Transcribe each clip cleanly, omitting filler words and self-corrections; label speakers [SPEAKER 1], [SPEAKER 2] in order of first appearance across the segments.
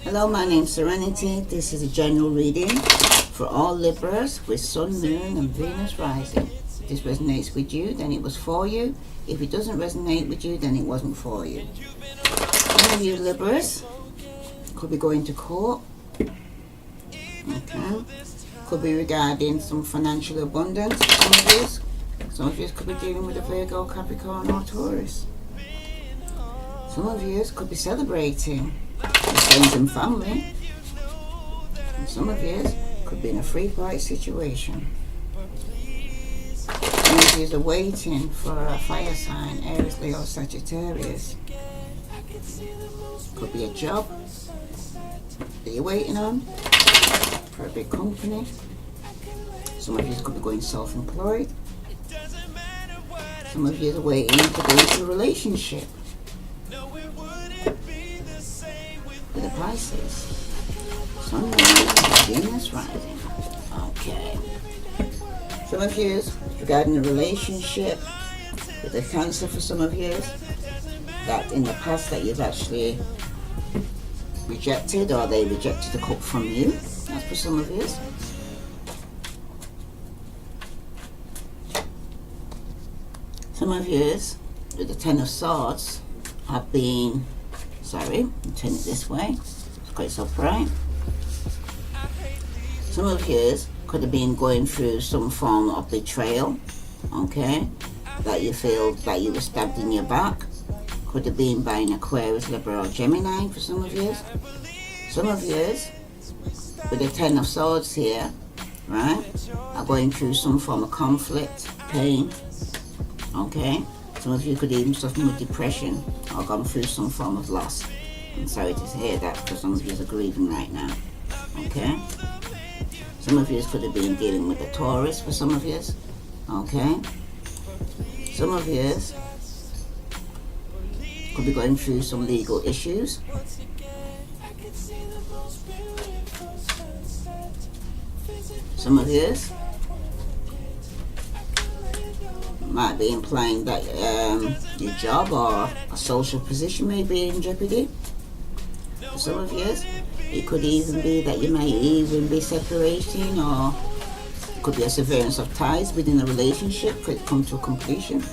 [SPEAKER 1] Hello, my name's Serenity. This is a general reading for all Libras with Sun, Moon and Venus rising. If this resonates with you, then it was for you. If it doesn't resonate with you, then it wasn't for you. Some of you Libras could be going to court. Okay. Could be regarding some financial abundance. Some of you could be dealing with a Virgo, Capricorn or Taurus. Some of you could be celebrating with friends and family. And some of you could be in a free fight situation. Some of you are waiting for a fire sign, Aries, Leo, Sagittarius. Could be a job that you're waiting on for a big company. Some of you could be going self-employed. Some of you are waiting to go into a relationship. With the Pisces. Sun, Moon, Venus rising. Okay. Some of you regarding a relationship with a Cancer for some of you that in the past that you've actually rejected or they rejected the cup from you. That's for some of you. Some of you with the Ten of Swords have been, sorry, I'll turn it this way, it's quite upright. Some of you could have been going through some form of betrayal, okay, that you feel that you were stabbed in your back. Could have been by an Aquarius, Libra or Gemini for some of you. Some of you with the Ten of Swords here, right, are going through some form of conflict, pain, okay. Some of you could even suffer with depression or gone through some form of loss. I'm sorry to hear that because some of you are grieving right now, okay. Some of you could have been dealing with a Taurus for some of you, okay. Some of you could be going through some legal issues. Some of you might be implying that your job or a social position may be in jeopardy. For some of you, it could even be that you may even be separating, or it could be a severance of ties within a relationship, could come to a completion. For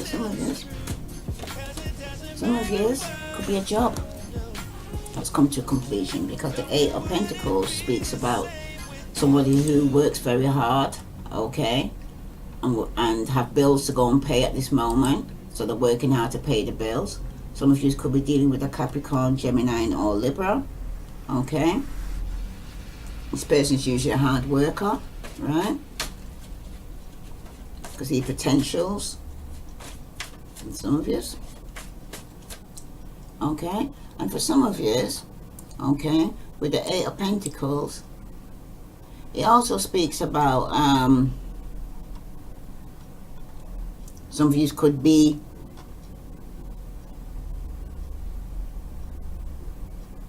[SPEAKER 1] some of you could be a job that's come to completion, because the Eight of Pentacles speaks about somebody who works very hard, okay, and have bills to go and pay at this moment, so they're working hard to pay the bills. Some of you could be dealing with a Capricorn, Gemini or Libra, okay. This person's usually a hard worker, right, because he potentials. And some of you, okay, and for some of you, okay, with the Eight of Pentacles, it also speaks about some of you could be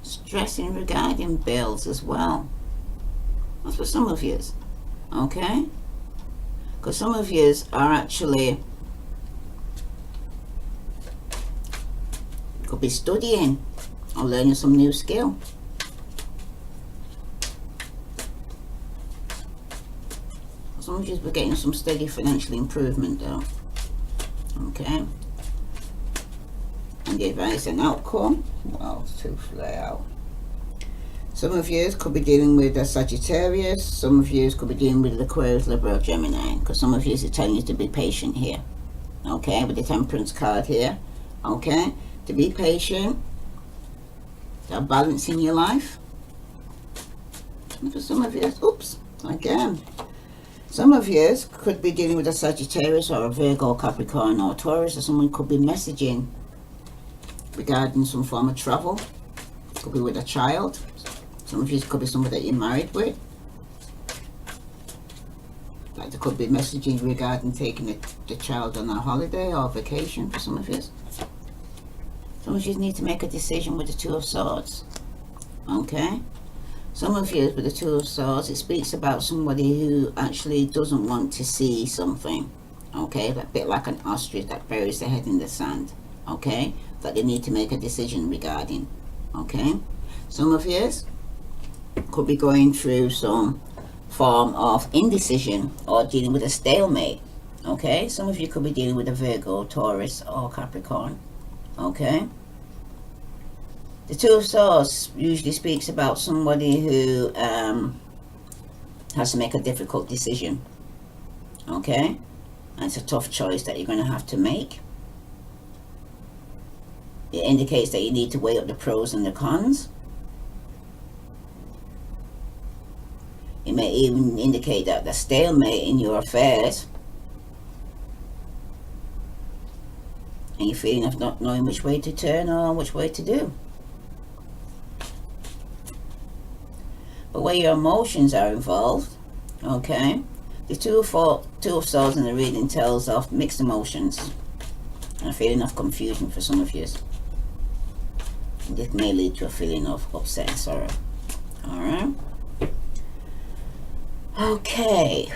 [SPEAKER 1] stressing regarding bills as well. That's for some of you, okay, because some of you are actually could be studying or learning some new skill. Some of you are getting some steady financial improvement though, okay. And the advice and outcome, well, to flare out. Some of you could be dealing with a Sagittarius. Some of you could be dealing with Aquarius, Libra, Gemini, because some of you are telling you to be patient here, okay, with the Temperance card here, okay, to be patient, to have balance in your life. And for some of you, oops, again, some of you could be dealing with a Sagittarius or a Virgo, Capricorn or Taurus, or someone could be messaging regarding some form of travel. Could be with a child. Some of you could be someone that you're married with. Like there could be messaging regarding taking the child on a holiday or vacation for some of you. Some of you need to make a decision with the Two of Swords, okay. Some of you with the Two of Swords, it speaks about somebody who actually doesn't want to see something, okay, a bit like an ostrich that buries their head in the sand, okay. that they need to make a decision regarding. Okay, some of you could be going through some form of indecision or dealing with a stalemate. Okay, some of you could be dealing with a Virgo, Taurus, or Capricorn. Okay, the Two of Swords usually speaks about somebody who has to make a difficult decision. Okay, and it's a tough choice that you're going to have to make. It indicates that you need to weigh up the pros and the cons. It may even indicate that the stalemate in your affairs and you're feeling of not knowing which way to turn or which way to do. But where your emotions are involved, okay, the Two of Swords in the reading tells of mixed emotions and a feeling of confusion for some of you. And this may lead to a feeling of upset and sorrow. Alright. Okay.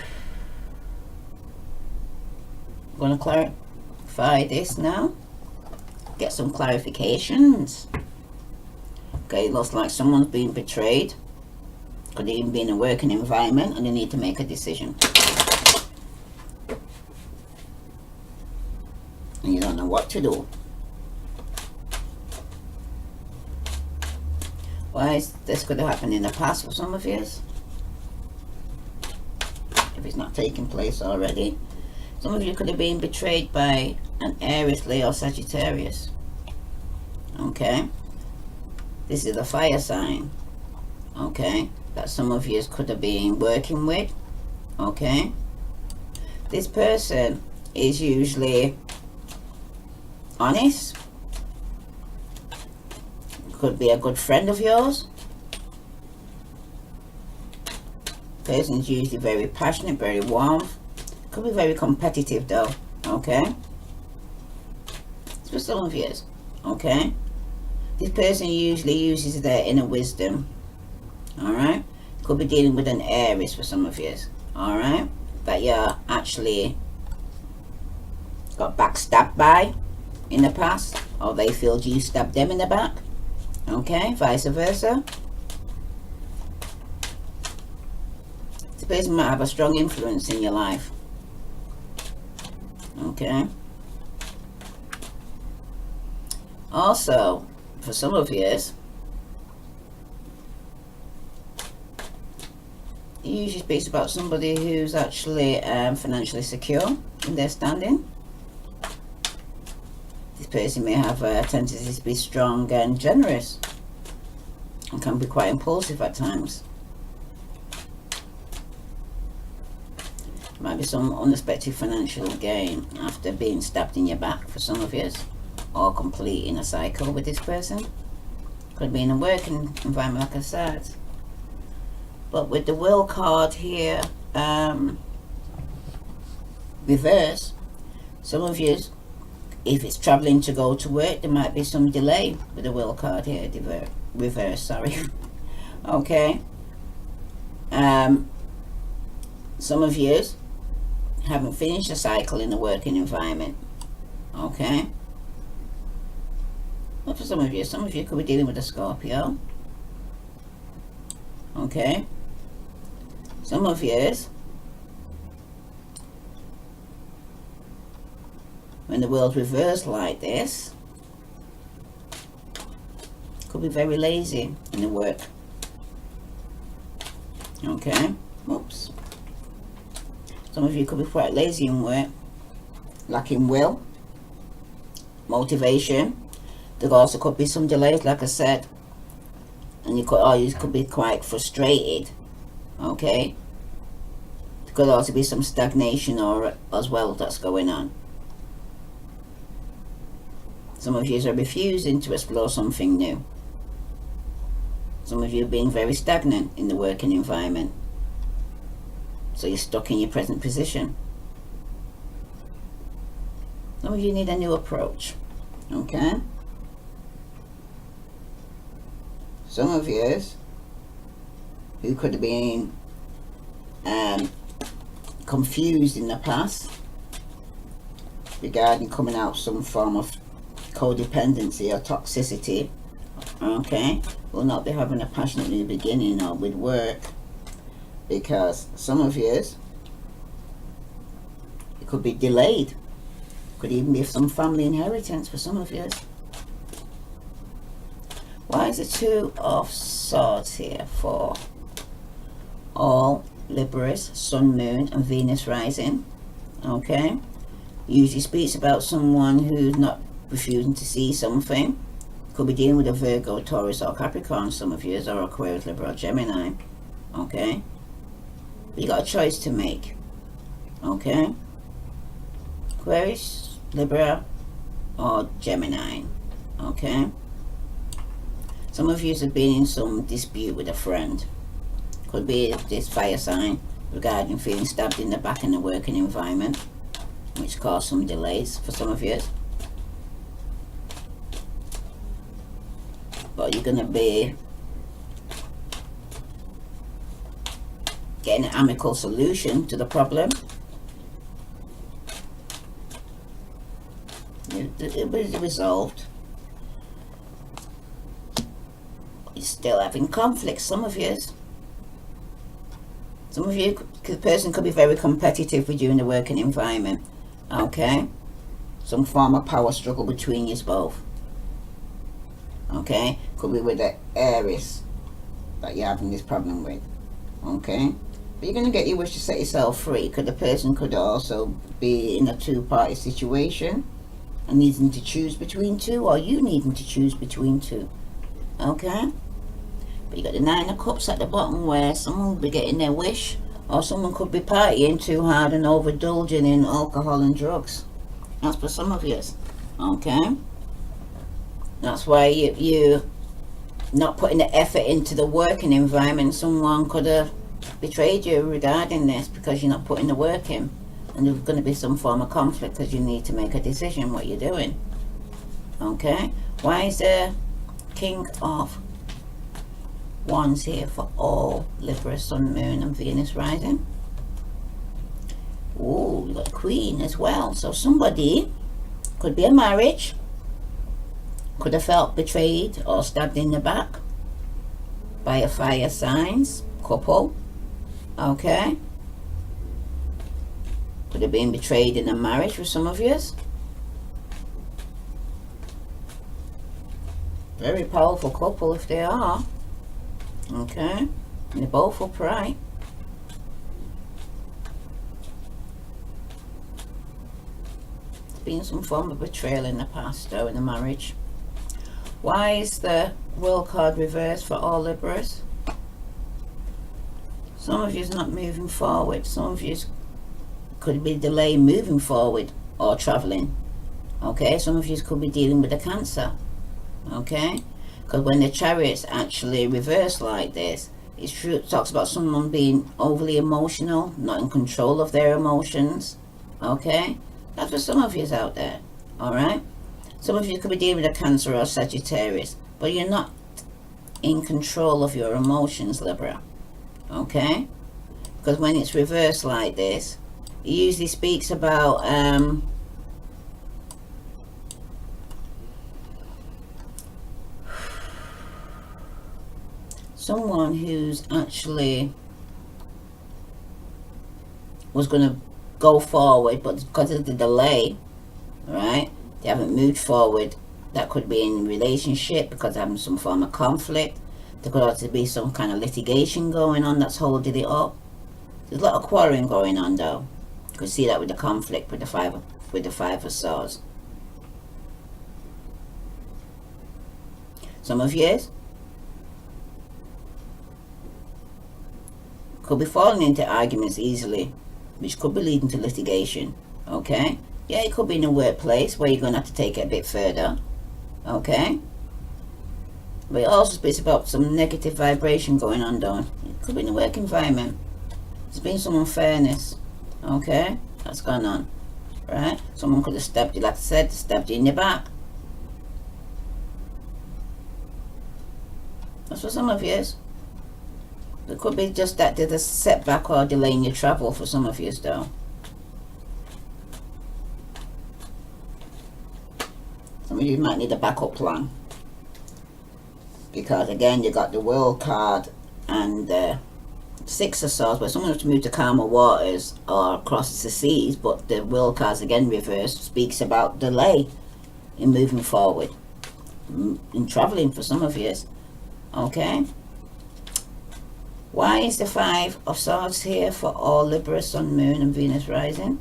[SPEAKER 1] I'm going to clarify this now. Get some clarifications. Okay, looks like someone's been betrayed. Could even be in a working environment and they need to make a decision. And you don't know what to do. Why is this could have happened in the past for some of you? If it's not taking place already. Some of you could have been betrayed by an Aries, Leo, Sagittarius. Okay. This is a fire sign. Okay. That some of you could have been working with. Okay. This person is usually honest. Could be a good friend of yours. Person's usually very passionate, very warm. Could be very competitive though. Okay. It's for some of you. Okay. This person usually uses their inner wisdom. Alright. Could be dealing with an Aries for some of you. Alright. That you're actually got backstabbed by in the past. Or they feel you stabbed them in the back. Okay. Vice versa. This person might have a strong influence in your life. Okay. Also, for some of you, it usually speaks about somebody who's actually financially secure in their standing. This person may have a tendency to be strong and generous and can be quite impulsive at times. Might be some unexpected financial gain after being stabbed in your back for some of you, or completing a cycle with this person. Could be in a working environment, like I said. But with the Will card here, reverse, some of you, if it's traveling to go to work, there might be some delay with the Will card here, reverse, sorry. Okay. Some of you haven't finished a cycle in the working environment. Okay. But for some of you could be dealing with a Scorpio. Okay. Some of you, when the world's reversed like this, could be very lazy in the work. Okay. Oops. Some of you could be quite lazy in work, lacking will, motivation. There also could be some delays, like I said, and you could be quite frustrated. Okay. There could also be some stagnation as well that's going on. Some of you are refusing to explore something new. Some of you being very stagnant in the working environment. So you're stuck in your present position. Some of you need a new approach. Okay? Some of you who could have been confused in the past regarding coming out some form of codependency or toxicity. Okay, will not be having a passionate new beginning or with work, because some of yours, it could be delayed. Could even be some family inheritance for some of yours. Why is the Two of Swords here for all Libras, Sun, Moon and Venus rising? Okay, usually speaks about someone who's not refusing to see something. Could be dealing with a Virgo, Taurus or Capricorn, some of you, or Aquarius, Libra or Gemini. Okay, but you got a choice to make. Okay, Aquarius, Libra or Gemini. Okay, some of you have been in some dispute with a friend. Could be this fire sign regarding feeling stabbed in the back in the working environment, which caused some delays for some of you. But you're going to be getting an amicable solution to the problem. It will be resolved. You're still having conflict, some of you. Some of you, the person could be very competitive with you in the working environment. Okay? Some form of power struggle between you both. Okay? Could be with the Aries that you're having this problem with. Okay? But you're going to get your wish to set yourself free, because the person could also be in a two-party situation and needing to choose between two, or you needing to choose between two. Okay? But you got the Nine of Cups at the bottom, where someone will be getting their wish, or someone could be partying too hard and overindulging in alcohol and drugs. That's for some of you. Okay? That's why you not putting the effort into the working environment. Someone could have betrayed you regarding this because you're not putting the work in. And there's going to be some form of conflict because you need to make a decision what you're doing. Okay? Why is there King of Wands here for all Libra, Sun, Moon and Venus rising? Ooh, you got Queen as well. So somebody, could be a marriage, could have felt betrayed or stabbed in the back by a fire signs couple. Okay, could have been betrayed in a marriage for some of you. Very powerful couple if they are. Okay, and they're both upright. There's been some form of betrayal in the past though in the marriage. Why is the World card reversed for all Libras? Some of you's not moving forward. Some of you's could be delayed moving forward or traveling. Okay, some of you could be dealing with a Cancer. Okay, because when the Chariot's actually reversed like this, it's true, it talks about someone being overly emotional, not in control of their emotions. Okay, that's for some of you out there. All right, some of you could be dealing with a Cancer or Sagittarius, but you're not in control of your emotions, Libra. Okay, because when it's reversed like this, it usually speaks about someone who's actually was going to go forward, but because of the delay, right, they haven't moved forward. That could be in relationship because they're having some form of conflict. There could also be some kind of litigation going on that's holding it up. There's a lot of quarreling going on though. You can see that with the conflict with the five of Swords. Some of you could be falling into arguments easily, which could be leading to litigation. Okay, yeah, it could be in a workplace where you're going to have to take it a bit further. Okay, but it also speaks about some negative vibration going on though. It could be in a work environment. There's been some unfairness. Okay, that's gone on, right? Someone could have stabbed you, like I said, stabbed you in the back. That's for some of you. It could be just that there's a setback or delay in your travel for some of you though. Some of you might need a backup plan, because again you got the World card and Six of Swords, where someone has to move to calmer waters or across the seas, but the World card's again reversed, speaks about delay in moving forward, in traveling for some of you. Okay, why is the Five of Swords here for all Libra, Sun, Moon and Venus rising?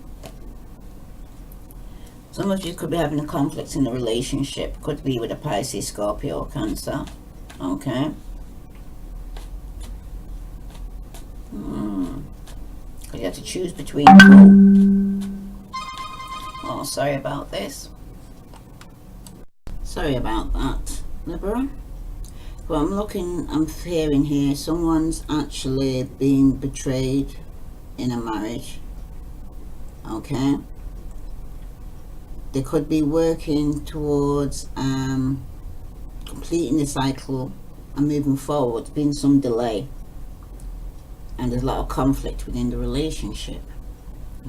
[SPEAKER 1] Some of you could be having a conflict in a relationship, could be with a Pisces, Scorpio or Cancer. Okay. You have to choose between two. Oh, sorry about this. Sorry about that, Libra. But I'm hearing here someone's actually being betrayed in a marriage. Okay. They could be working towards completing the cycle and moving forward. There's been some delay. And there's a lot of conflict within the relationship.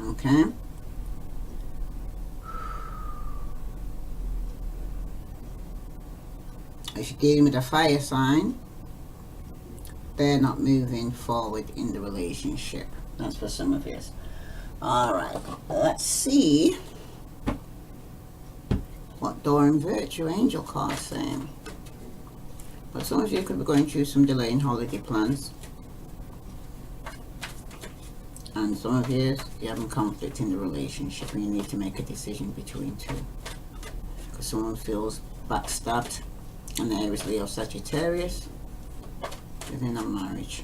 [SPEAKER 1] Okay. If you're dealing with a fire sign, they're not moving forward in the relationship. That's for some of you. Alright, let's see what Door and Virtue Angel card's saying. But some of you could be going through some delay in holiday plans. And some of you, you're having conflict in the relationship and you need to make a decision between two. Because someone feels backstabbed, and Aries, Leo, Sagittarius within a marriage.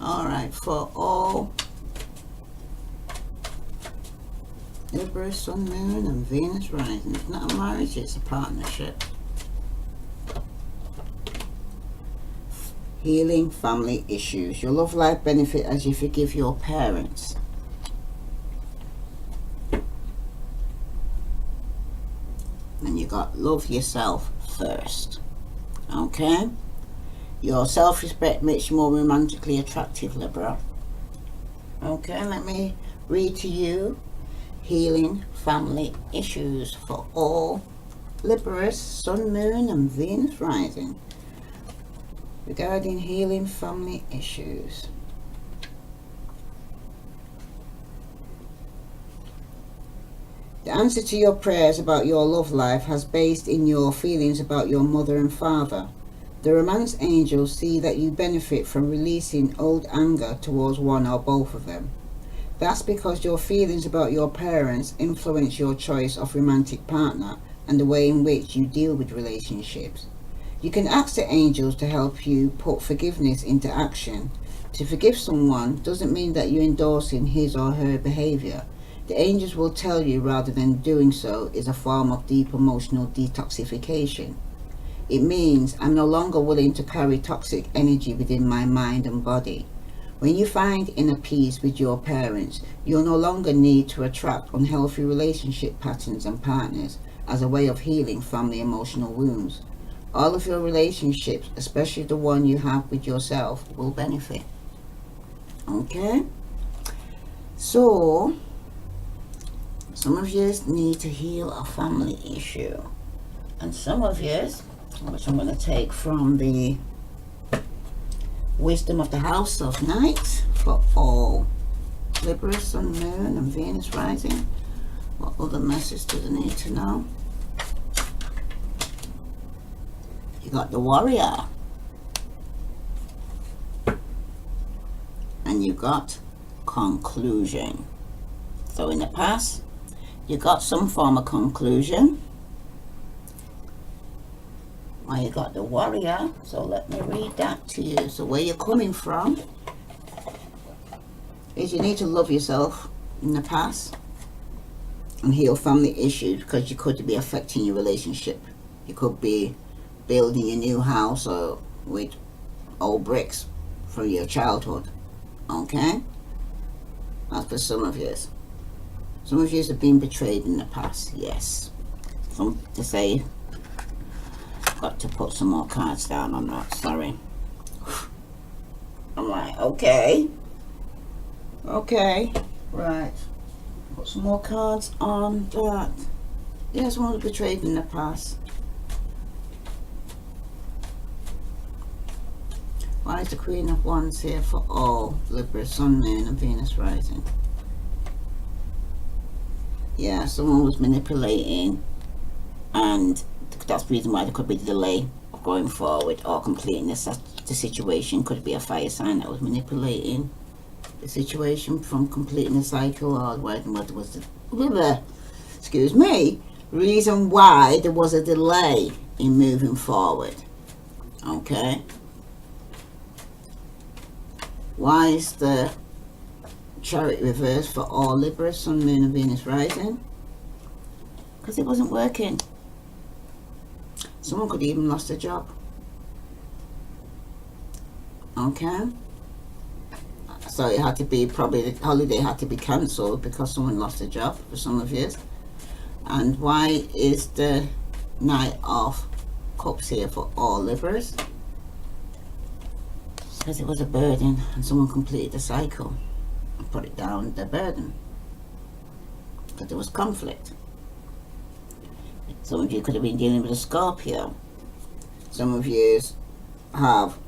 [SPEAKER 1] Alright, for all Libra, Sun, Moon and Venus rising. It's not a marriage, it's a partnership. Healing family issues. Your love life benefit as you forgive your parents. And you got love yourself first. Okay? Your self-respect makes you more romantically attractive, Libra. Okay, let me read to you healing family issues for all Libras, Sun, Moon and Venus rising. Regarding healing family issues. The answer to your prayers about your love life has based in your feelings about your mother and father. The romance angels see that you benefit from releasing old anger towards one or both of them. That's because your feelings about your parents influence your choice of romantic partner and the way in which you deal with relationships. You can ask the angels to help you put forgiveness into action. To forgive someone doesn't mean that you're endorsing his or her behavior. The angels will tell you rather than doing so is a form of deep emotional detoxification. It means I'm no longer willing to carry toxic energy within my mind and body. When you find inner peace with your parents, you'll no longer need to attract unhealthy relationship patterns and partners as a way of healing family emotional wounds. All of your relationships, especially the one you have with yourself, will benefit. Okay? So, some of you need to heal a family issue. And some of you, which I'm going to take from the Wisdom of the House of Knights for all Libra, Sun, Moon and Venus rising. What other message do they need to know? You got the Warrior. And you got Conclusion. So in the past, you got some form of conclusion. Well, you got the Warrior. So let me read that to you. So where you're coming from is you need to love yourself in the past and heal family issues, because you could be affecting your relationship. You could be building a new house or with old bricks from your childhood. Okay? That's for some of you. Some of you have been betrayed in the past, yes. Some to say, got to put some more cards down on that, sorry. I'm like, okay. Okay, right. Put some more cards on that. Yeah, someone was betrayed in the past. Why is the Queen of Wands here for all Libra, Sun, Moon and Venus rising? Yeah, someone was manipulating, and that's the reason why there could be a delay of going forward or completing the situation. Could be a fire sign that was manipulating the situation from completing the cycle, or what was the excuse me, reason why there was a delay in moving forward. Okay, why is the Chariot reversed for all Libra, Sun, Moon and Venus rising? Because it wasn't working. Someone could even lost a job. Okay, so it had to be, probably the holiday had to be cancelled because someone lost a job for some of you. And why is the Knight of Cups here for all Libras? Because it was a burden and someone completed the cycle and put it down the burden, because there was conflict. Some of you could have been dealing with a Scorpio. Some of you have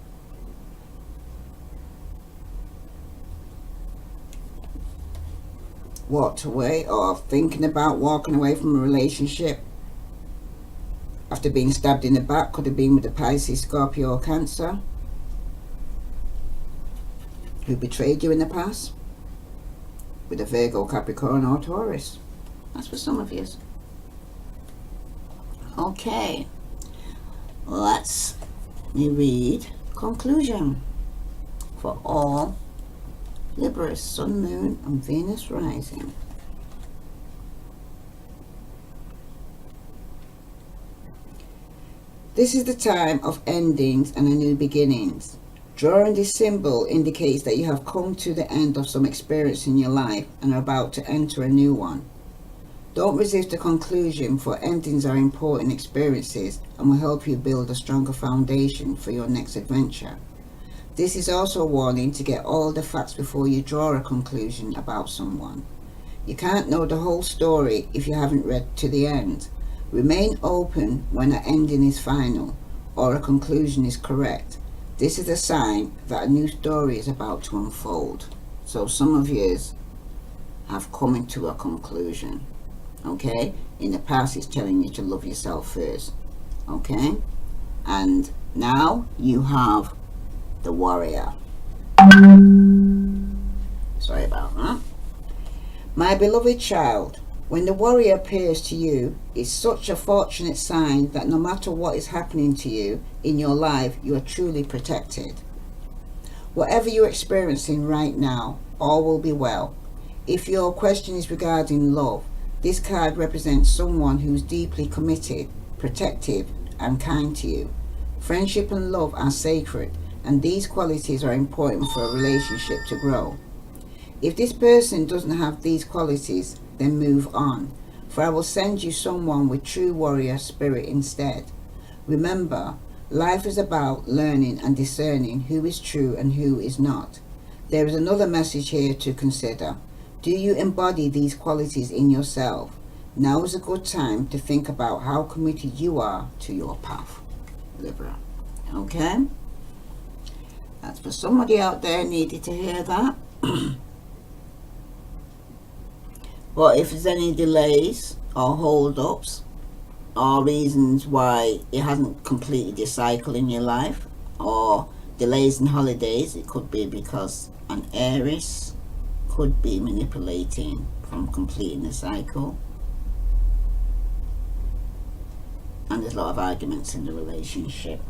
[SPEAKER 1] walked away or thinking about walking away from a relationship after being stabbed in the back. Could have been with a Pisces, Scorpio or Cancer who betrayed you in the past, with a Virgo, Capricorn or Taurus. That's for some of you. Okay, let's read conclusion for all Libra, Sun, Moon and Venus rising. This is the time of endings and a new beginnings. Drawing this symbol indicates that you have come to the end of some experience in your life and are about to enter a new one. Don't resist the conclusion, for endings are important experiences and will help you build a stronger foundation for your next adventure. This is also a warning to get all the facts before you draw a conclusion about someone. You can't know the whole story if you haven't read to the end. Remain open when an ending is final or a conclusion is correct. This is a sign that a new story is about to unfold. So some of you have come into a conclusion. Okay, in the past it's telling you to love yourself first. Okay, and now you have the Warrior. Sorry about that. My beloved child, when the Warrior appears to you, it's such a fortunate sign that no matter what is happening to you in your life, you are truly protected. Whatever you're experiencing right now, all will be well. If your question is regarding love, this card represents someone who's deeply committed, protective and kind to you. Friendship and love are sacred, and these qualities are important for a relationship to grow. If this person doesn't have these qualities, then move on, for I will send you someone with true warrior spirit instead. Remember, life is about learning and discerning who is true and who is not. There is another message here to consider. Do you embody these qualities in yourself? Now is a good time to think about how committed you are to your path, Libra. Okay? That's for somebody out there needed to hear that. But if there's any delays or hold-ups or reasons why it hasn't completed your cycle in your life, or delays in holidays, it could be because an Aries could be manipulating from completing the cycle, and there's a lot of arguments in the relationship,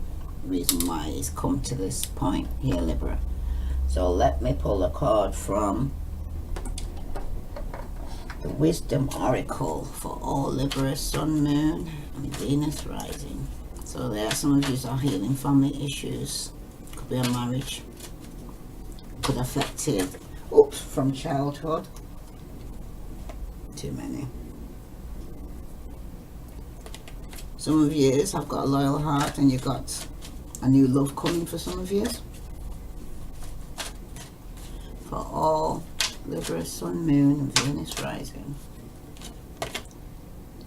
[SPEAKER 1] reason why it's come to this point here, Libra. So let me pull a card from the Wisdom Oracle for all Libra, Sun, Moon and Venus rising. So there are some of you are healing family issues. Could be a marriage, could affect it from childhood. Too many. Some of you have got a loyal heart and you've got a new love coming for some of you. For all Libra, Sun, Moon and Venus rising.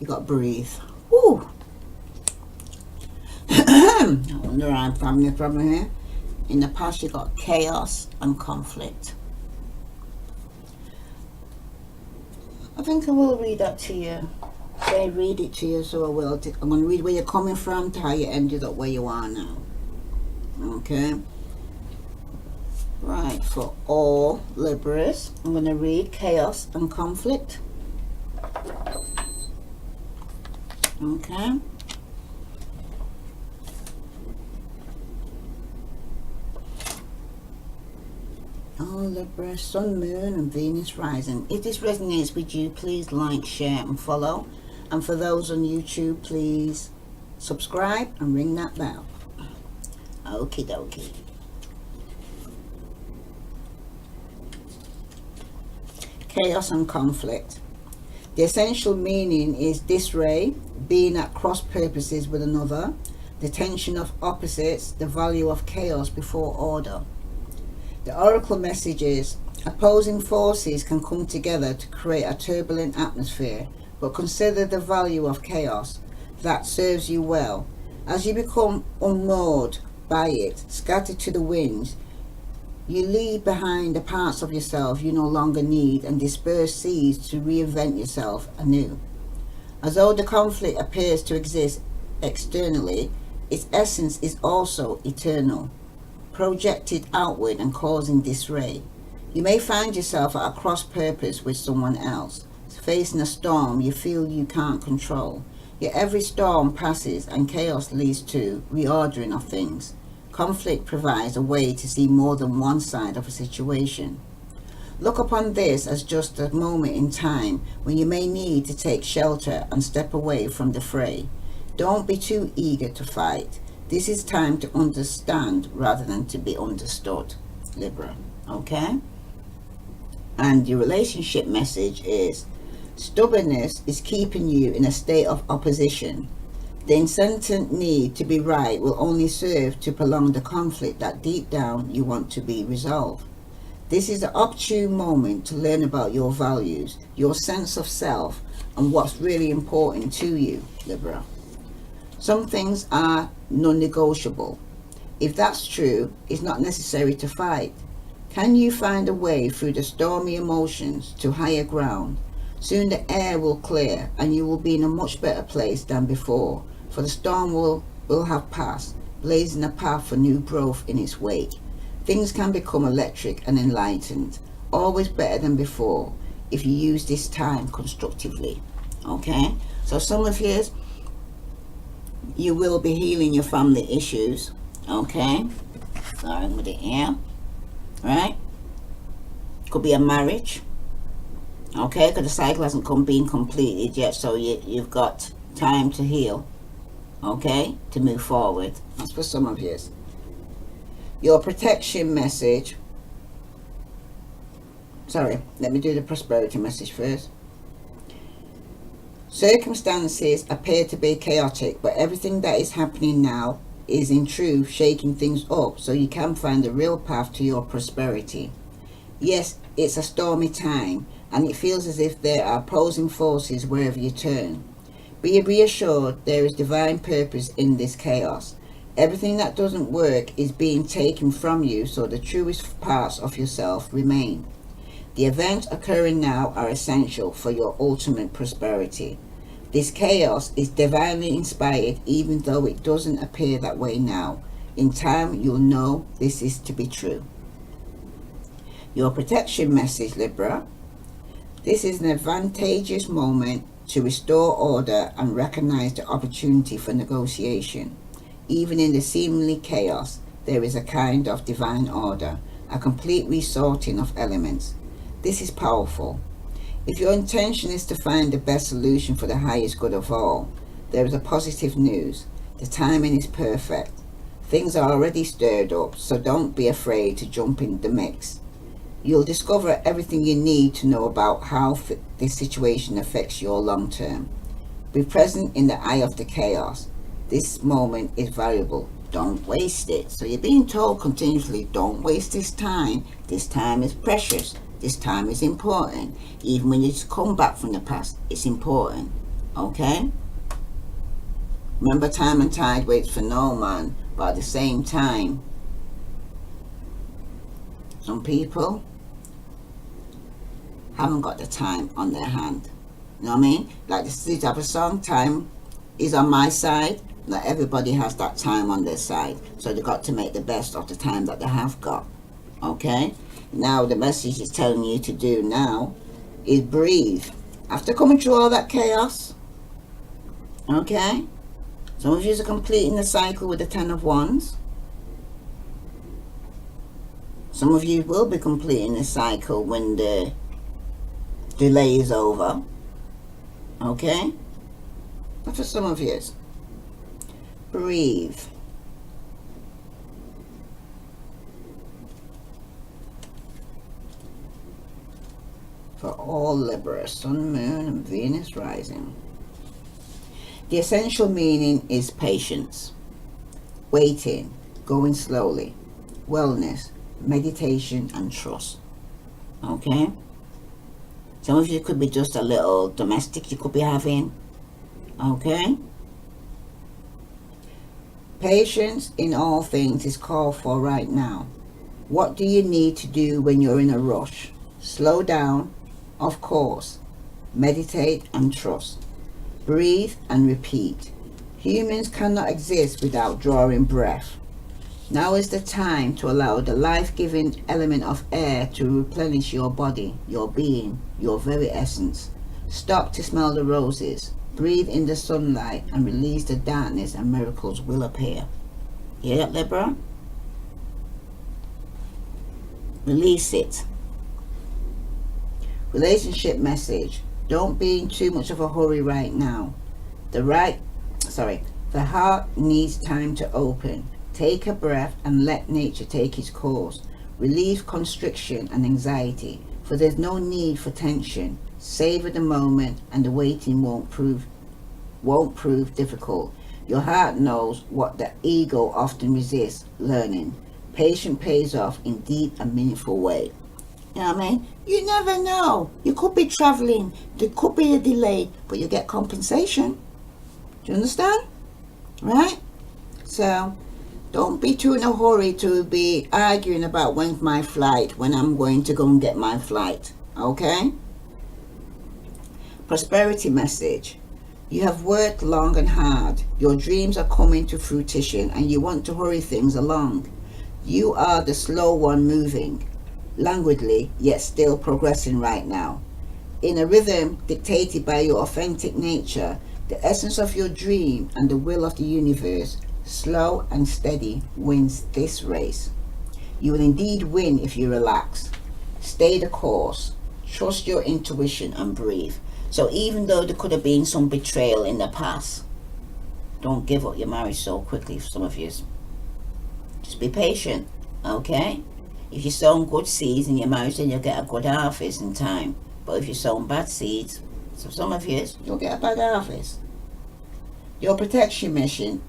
[SPEAKER 1] You got to breathe. Woo! I wonder why I'm having a problem here. In the past, you got chaos and conflict. I think I will read that to you. I read it to you, so I will. I'm going to read where you're coming from to how you ended up where you are now. Okay? Right, for all Libras, I'm going to read chaos and conflict. Okay? Oh, Libra, Sun, Moon, and Venus rising. If this resonates with you, please like, share, and follow. And for those on YouTube, please subscribe and ring that bell. Okie dokie. Chaos and conflict. The essential meaning is disarray, being at cross purposes with another, the tension of opposites, the value of chaos before order. The oracle message is, opposing forces can come together to create a turbulent atmosphere, but consider the value of chaos. That serves you well. As you become unmoored by it, scattered to the winds, you leave behind the parts of yourself you no longer need and disperse seeds to reinvent yourself anew. As though the conflict appears to exist externally, its essence is also eternal, projected outward and causing disarray. You may find yourself at a cross purpose with someone else, facing a storm you feel you can't control. Yet every storm passes and chaos leads to reordering of things. Conflict provides a way to see more than one side of a situation. Look upon this as just a moment in time when you may need to take shelter and step away from the fray. Don't be too eager to fight. This is time to understand rather than to be understood, Libra. Okay? And your relationship message is, stubbornness is keeping you in a state of opposition. The incessant need to be right will only serve to prolong the conflict that deep down you want to be resolved. This is an opportune moment to learn about your values, your sense of self, and what's really important to you, Libra. Some things are non-negotiable. If that's true, it's not necessary to fight. Can you find a way through the stormy emotions to higher ground? Soon the air will clear and you will be in a much better place than before, for the storm will have passed, blazing a path for new growth in its wake. Things can become electric and enlightened, always better than before, if you use this time constructively. Okay? So some of you will be healing your family issues. Okay? Starting with the air. Right? Could be a marriage. Okay? Because the cycle hasn't been completed yet, so you've got time to heal. Okay? To move forward. That's for some of you. Your protection message. Sorry, let me do the prosperity message first. Circumstances appear to be chaotic, but everything that is happening now is in truth shaking things up so you can find the real path to your prosperity. Yes, it's a stormy time, and it feels as if there are opposing forces wherever you turn. Be reassured there is divine purpose in this chaos. Everything that doesn't work is being taken from you so the truest parts of yourself remain. The events occurring now are essential for your ultimate prosperity. This chaos is divinely inspired even though it doesn't appear that way now. In time you'll know this is to be true. Your protection message, Libra. This is an advantageous moment to restore order and recognize the opportunity for negotiation. Even in the seemingly chaos, there is a kind of divine order, a complete resorting of elements. This is powerful. If your intention is to find the best solution for the highest good of all, there is a positive news. The timing is perfect. Things are already stirred up, so don't be afraid to jump in the mix. You'll discover everything you need to know about how this situation affects your long term. Be present in the eye of the chaos. This moment is valuable. Don't waste it. So you're being told continuously, don't waste this time. This time is precious. This time is important. Even when you come back from the past, it's important. Okay? Remember, time and tide waits for no man, but at the same time, some people haven't got the time on their hand. You know what I mean? Like the type of song, time is on my side. Not everybody has that time on their side. So they've got to make the best of the time that they have got. Okay? Now the message is telling you to do now is breathe. After coming through all that chaos, okay? Some of you are completing the cycle with the Ten of Wands. Some of you will be completing the cycle when the delay is over. Okay? But for some of you, breathe. For all Libra, Sun, Moon, and Venus rising. The essential meaning is patience, waiting, going slowly, wellness, meditation, and trust. Okay? Some of you could be just a little domestic you could be having. Okay? Patience in all things is called for right now. What do you need to do when you're in a rush? Slow down, of course. Meditate and trust. Breathe and repeat. Humans cannot exist without drawing breath. Now is the time to allow the life-giving element of air to replenish your body, your being, your very essence. Stop to smell the roses. Breathe in the sunlight and release the darkness, and miracles will appear. Hear that, Libra? Release it. Relationship message. Don't be in too much of a hurry right now. The heart needs time to open. Take a breath and let nature take its course. Relieve constriction and anxiety, for there's no need for tension. Savor the moment, and the waiting won't prove difficult. Your heart knows what the ego often resists learning. Patience pays off in deep and meaningful way. You know what I mean? You never know. You could be traveling. There could be a delay, but you get compensation. Do you understand? Right? So, don't be too in a hurry to be arguing about when's my flight, when I'm going to go and get my flight. Okay? Prosperity message. You have worked long and hard. Your dreams are coming to fruition, and you want to hurry things along. You are the slow one moving, languidly, yet still progressing right now. In a rhythm dictated by your authentic nature, the essence of your dream and the will of the universe, slow and steady, wins this race. You will indeed win if you relax. Stay the course. Trust your intuition and breathe. So even though there could have been some betrayal in the past, don't give up your marriage so quickly for some of you. Just be patient, okay? If you sow good seeds in your marriage, then you'll get a good harvest in time. But if you sow bad seeds, so some of you, you'll get a bad harvest. Your protection mission,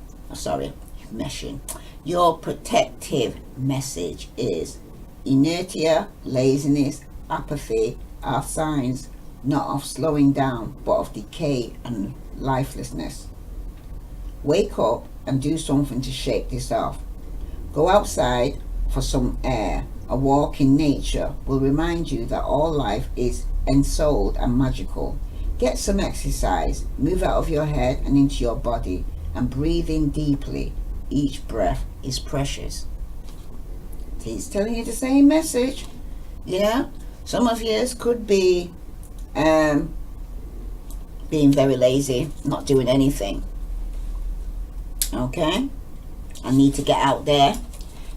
[SPEAKER 1] your protective message is inertia, laziness, apathy are signs not of slowing down, but of decay and lifelessness. Wake up and do something to shake this off. Go outside for some air. A walk in nature will remind you that all life is ensouled and magical. Get some exercise, move out of your head and into your body, and breathe in deeply. Each breath is precious. He's telling you the same message. Yeah, some of you could be being very lazy, not doing anything. Okay, I need to get out there.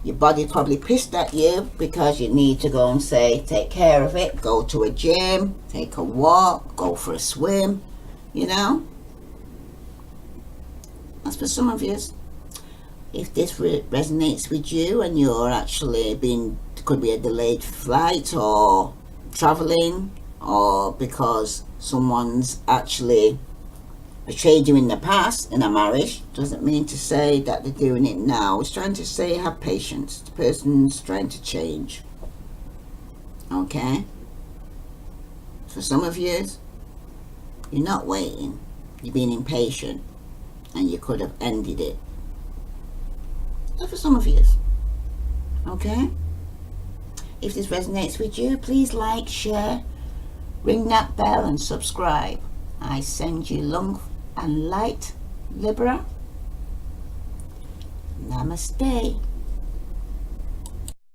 [SPEAKER 1] Your body probably pissed at you because you need to go and take care of it. Go to a gym, take a walk, go for a swim, you know. That's for some of you. If this resonates with you and you're actually could be a delayed flight or traveling, or because someone's actually betrayed you in the past in a marriage, doesn't mean to say that they're doing it now. It's trying to say have patience. The person's trying to change. Okay? For some of you, you're not waiting. You've been impatient and you could have ended it. And for some of you, okay? If this resonates with you, please like, share, ring that bell and subscribe. I send you love and light, Libra. Namaste.